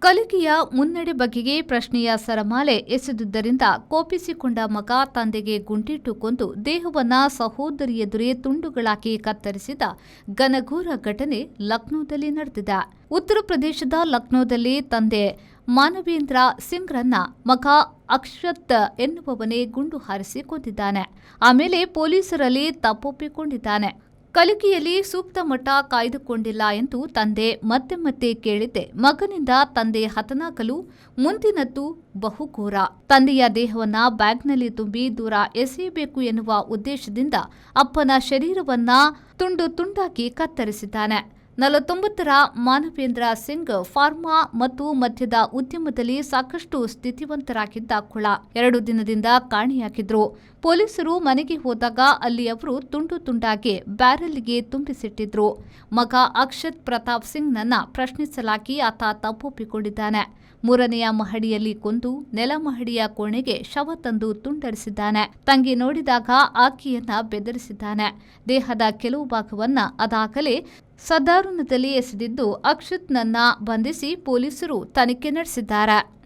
ಕಲಿಕೆಯ ಮುನ್ನಡೆ ಬಗೆಗೆ ಪ್ರಶ್ನೆಯ ಸರಮಾಲೆ ಎಸೆದುದರಿಂದ ಕೋಪಿಸಿಕೊಂಡ ಮಗ ತಂದೆಗೆ ಗುಂಡಿಟ್ಟು ಕೊಂದು ದೇಹವನ್ನ ಸಹೋದರಿ ಎದುರೇ ತುಂಡುಗಳಾಗಿ ಕತ್ತರಿಸಿದ ಘನಘೋರ ಘಟನೆ ಲಕ್ನೋದಲ್ಲಿ ನಡೆದಿದೆ. ಉತ್ತರ ಪ್ರದೇಶದ ಲಕ್ನೋದಲ್ಲಿ ತಂದೆ ಮಾನವೇಂದ್ರ ಸಿಂಗ್ರನ್ನ ಮಗ ಅಕ್ಷತ್ ಎನ್ನುವವನೇ ಗುಂಡು ಹಾರಿಸಿ ಕೊಂದಿದ್ದಾನೆ. ಆಮೇಲೆ ಪೊಲೀಸರಲ್ಲಿ ತಪ್ಪೊಪ್ಪಿಕೊಂಡಿದ್ದಾನೆ. ಕಲಿಕೆಯಲ್ಲಿ ಸೂಕ್ತ ಮಟ್ಟ ಕಾಯ್ದುಕೊಂಡಿಲ್ಲ ಎಂದು ತಂದೆ ಮತ್ತೆ ಮತ್ತೆ ಕೇಳಿದ್ದೆ ಮಗನಿಂದ ತಂದೆ ಹತನಾಗಲು ಮುಂದಿನದ್ದು ಬಹುಘೋರ. ತಂದೆಯ ದೇಹವನ್ನ ಬ್ಯಾಗ್ನಲ್ಲಿ ತುಂಬಿ ದೂರ ಎಸೆಯಬೇಕು ಎನ್ನುವ ಉದ್ದೇಶದಿಂದ ಅಪ್ಪನ ಶರೀರವನ್ನ ತುಂಡು ತುಂಡಾಗಿ ಕತ್ತರಿಸಿದ್ದಾನೆ. 49ರ ಮಾನವೇಂದ್ರ ಸಿಂಗ್ ಫಾರ್ಮಾ ಮತ್ತು ಮದ್ಯದ ಉದ್ಯಮದಲ್ಲಿ ಸಾಕಷ್ಟು ಸ್ಥಿತಿವಂತರಾಗಿದ್ದ ಕುಳ. 2 ದಿನದಿಂದ ಕಾಣೆಯಾಗಿದ್ರು. ಪೊಲೀಸರು ಮನೆಗೆ ಹೋದಾಗ ಅಲ್ಲಿ ಅವರು ತುಂಡು ತುಂಡಾಗಿ ಬ್ಯಾರೆಲ್ಗೆ ತುಂಬಿಸಿಟ್ಟಿದ್ರು. ಮಗ ಅಕ್ಷತ್ ಪ್ರತಾಪ್ ಸಿಂಗ್ನನ್ನ ಪ್ರಶ್ನಿಸಲಾಗಿ ಆತ ತಪ್ಪೊಪ್ಪಿಕೊಂಡಿದ್ದಾನೆ. 3ನೆಯ ಮಹಡಿಯಲ್ಲಿ ಕೊಂದು ನೆಲಮಹಡಿಯ ಕೋಣೆಗೆ ಶವ ತಂದು ತುಂಡರಿಸಿದ್ದಾನೆ. ತಂಗಿ ನೋಡಿದಾಗ ಆಕೆಯನ್ನ ಬೆದರಿಸಿದ್ದಾನೆ. ದೇಹದ ಕೆಲವು ಭಾಗವನ್ನ ಅದಾಗಲೇ ಸದಾರುಣದಲ್ಲಿ ಎಸೆದಿದ್ದು ಅಕ್ಷತ್ನನ್ನ ಬಂಧಿಸಿ ಪೊಲೀಸರು ತನಿಖೆ ನಡೆಸಿದ್ದಾರೆ.